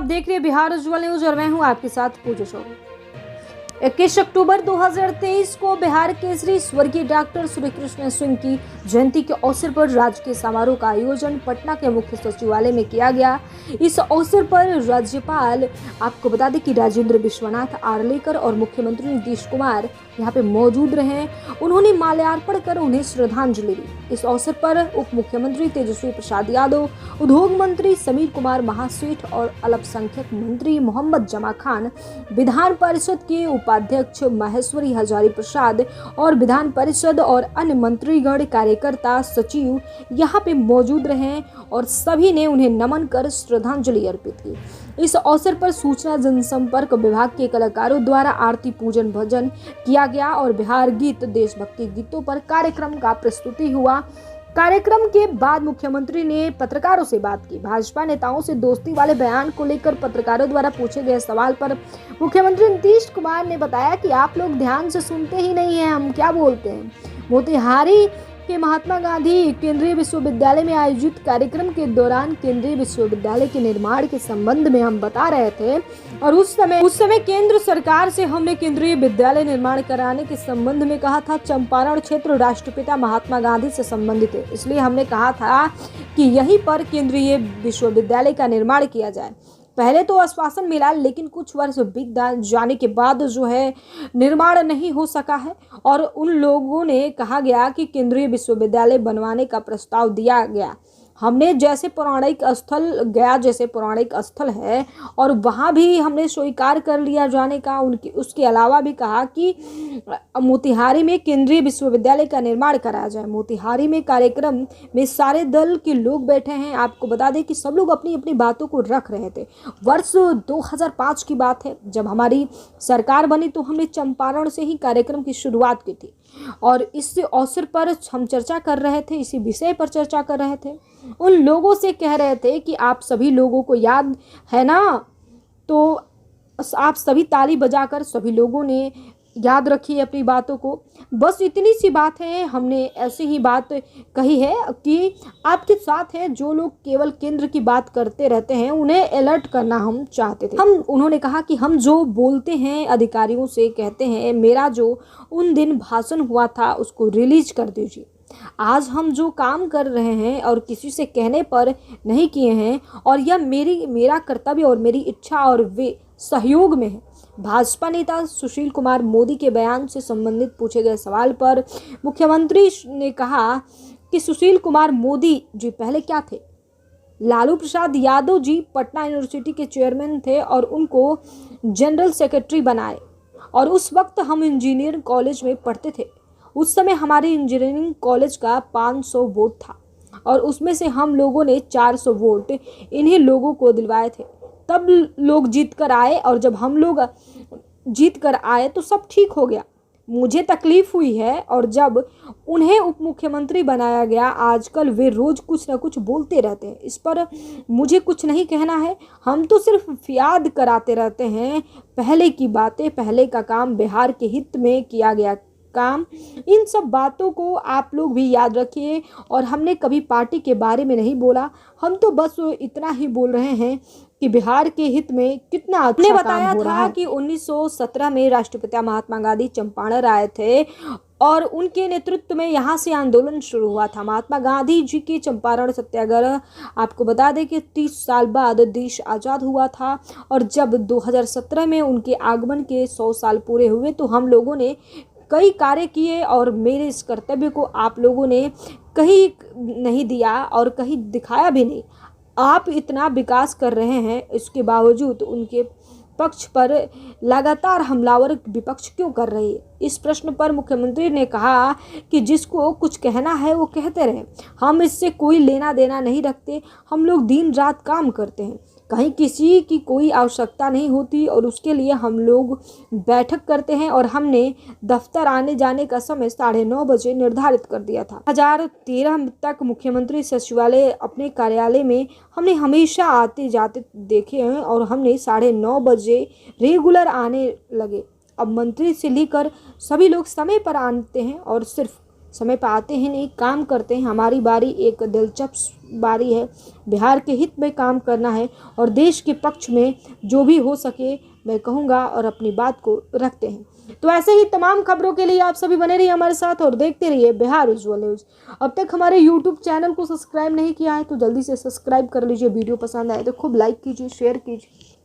आप देख रहे हैं बिहार उज्ज्वल न्यूज और मैं हूं आपके साथ पूजा चौबे। 21 अक्टूबर 2023 को बिहार केसरी स्वर्गीय डॉक्टर श्रीकृष्ण सिंह की जयंती के अवसर पर राजकीय समारोह का आयोजन पटना के मुख्य सचिवालय में किया गया। इस अवसर पर राज्यपाल आपको बता दें कि राजेंद्र विश्वनाथ आर्लेकर और मुख्यमंत्री नीतीश कुमार यहाँ पे मौजूद रहे। उन्होंने माल्यार्पण कर उन्हें श्रद्धांजलि दी। इस अवसर पर उप मुख्यमंत्री तेजस्वी प्रसाद यादव, उद्योग मंत्री समीर कुमार महासेठ और अल्पसंख्यक मंत्री मोहम्मद जमा खान, विधान परिषद के उपाध्यक्ष महेश्वरी हजारी प्रसाद और विधान परिषद और अन्य मंत्रीगण, कार्यकर्ता, सचिव यहाँ पे मौजूद रहे और सभी ने उन्हें नमन कर श्रद्धांजलि अर्पित की। इस अवसर पर सूचना जनसंपर्क विभाग के कलाकारों द्वारा आरती पूजन भजन किया गया और बिहार गीत, देशभक्ति गीतों पर कार्यक्रम का प्रस्तुति हुआ। कार्यक्रम के बाद मुख्यमंत्री ने पत्रकारों से बात की। भाजपा नेताओं से दोस्ती वाले बयान को लेकर पत्रकारों द्वारा पूछे गए सवाल पर मुख्यमंत्री नीतीश कुमार ने बताया कि आप लोग ध्यान से सुनते ही नहीं हैं, हम क्या बोलते हैं। मोतिहारी के महात्मा गांधी केंद्रीय विश्वविद्यालय में आयोजित कार्यक्रम के दौरान केंद्रीय विश्वविद्यालय के निर्माण के संबंध में हम बता रहे थे और उस समय केंद्र सरकार से हमने केंद्रीय विद्यालय निर्माण कराने के संबंध में कहा था। चंपारण क्षेत्र राष्ट्रपिता महात्मा गांधी से संबंधित है, इसलिए हमने कहा था कि यहीं पर केंद्रीय विश्वविद्यालय का निर्माण किया जाए। पहले तो आश्वासन मिला, लेकिन कुछ वर्ष बीत जाने के बाद जो है निर्माण नहीं हो सका है और उन लोगों ने कहा गया कि केंद्रीय विश्वविद्यालय बनवाने का प्रस्ताव दिया गया। हमने जैसे पौराणिक स्थल है और वहाँ भी हमने स्वीकार कर लिया जाने का। उसके अलावा भी कहा कि मोतिहारी में केंद्रीय विश्वविद्यालय का निर्माण कराया जाए। मोतिहारी में कार्यक्रम में सारे दल के लोग बैठे हैं। आपको बता दें कि सब लोग अपनी अपनी बातों को रख रहे थे। वर्ष 2005 की बात है, जब हमारी सरकार बनी तो हमने चंपारण से ही कार्यक्रम की शुरुआत की थी और इस अवसर पर हम चर्चा कर रहे थे, इसी विषय पर चर्चा कर रहे थे। उन लोगों से कह रहे थे कि आप सभी लोगों को याद है ना, तो आप सभी ताली बजाकर सभी लोगों ने याद रखी अपनी बातों को। बस इतनी सी बात है, हमने ऐसी ही बात कही है कि आपके साथ है जो लोग केवल केंद्र की बात करते रहते हैं, उन्हें अलर्ट करना हम चाहते थे। उन्होंने कहा कि हम जो बोलते हैं अधिकारियों से कहते हैं, मेरा जो उन दिन भाषण हुआ था उसको रिलीज कर दीजिए। आज हम जो काम कर रहे हैं और किसी से कहने पर नहीं किए हैं और यह मेरा कर्तव्य और मेरी इच्छा और वे सहयोग में है। भाजपा नेता सुशील कुमार मोदी के बयान से संबंधित पूछे गए सवाल पर मुख्यमंत्री ने कहा कि सुशील कुमार मोदी जी पहले क्या थे? लालू प्रसाद यादव जी पटना यूनिवर्सिटी के चेयरमैन थे और उनको जनरल सेक्रेटरी बनाए और उस वक्त हम इंजीनियरिंग कॉलेज में पढ़ते थे। उस समय हमारे इंजीनियरिंग कॉलेज का 500 वोट था और उसमें से हम लोगों ने 400 वोट इन्हीं लोगों को दिलवाए थे। तब लोग जीत कर आए और जब हम लोग जीत कर आए तो सब ठीक हो गया। मुझे तकलीफ हुई है और जब उन्हें उप मुख्यमंत्री बनाया गया, आजकल वे रोज कुछ ना कुछ बोलते रहते हैं। इस पर मुझे कुछ नहीं कहना है, हम तो सिर्फ याद कराते रहते हैं पहले की बातें, पहले का काम, बिहार के हित में किया गया काम। इन सब बातों को आप लोग भी याद रखिए और हमने कभी पार्टी के बारे में नहीं बोला, हम तो बस इतना ही बोल रहे हैं कि बिहार के हित में कितना अच्छा बताया था कि 1917 में राष्ट्रपिता महात्मा गांधी चंपारण आए थे और उनके नेतृत्व में यहाँ से आंदोलन शुरू हुआ था। महात्मा गांधी जी के चंपारण सत्याग्रह, आपको बता दें कि 30 साल बाद देश आज़ाद हुआ था और जब 2017 में उनके आगमन के 100 साल पूरे हुए तो हम लोगों ने कई कार्य किए और मेरे इस कर्तव्य को आप लोगों ने कहीं नहीं दिया और कहीं दिखाया भी नहीं। आप इतना विकास कर रहे हैं, इसके बावजूद उनके पक्ष पर लगातार हमलावर विपक्ष क्यों कर रही है? इस प्रश्न पर मुख्यमंत्री ने कहा कि जिसको कुछ कहना है वो कहते रहे, हम इससे कोई लेना देना नहीं रखते। हम लोग दिन रात काम करते हैं, कहीं किसी की कोई आवश्यकता नहीं होती और उसके लिए हम लोग बैठक करते हैं और हमने दफ्तर आने जाने का समय 9:30 बजे निर्धारित कर दिया था। 2013 तक मुख्यमंत्री सचिवालय अपने कार्यालय में हमने हमेशा आते जाते देखे हैं और हमने 9:30 बजे रेगुलर आने लगे। अब मंत्री से लेकर सभी लोग समय पर आते हैं और सिर्फ समय पर आते हैं नहीं, काम करते हैं। हमारी बारी एक दिलचस्प बारी है, बिहार के हित में काम करना है और देश के पक्ष में जो भी हो सके मैं कहूँगा और अपनी बात को रखते हैं। तो ऐसे ही तमाम खबरों के लिए आप सभी बने रहिए हमारे साथ और देखते रहिए बिहार उज्ज्वल न्यूज़। अब तक हमारे यूट्यूब चैनल को सब्सक्राइब नहीं किया है तो जल्दी से सब्सक्राइब कर लीजिए। वीडियो पसंद आए तो खूब लाइक कीजिए, शेयर कीजिए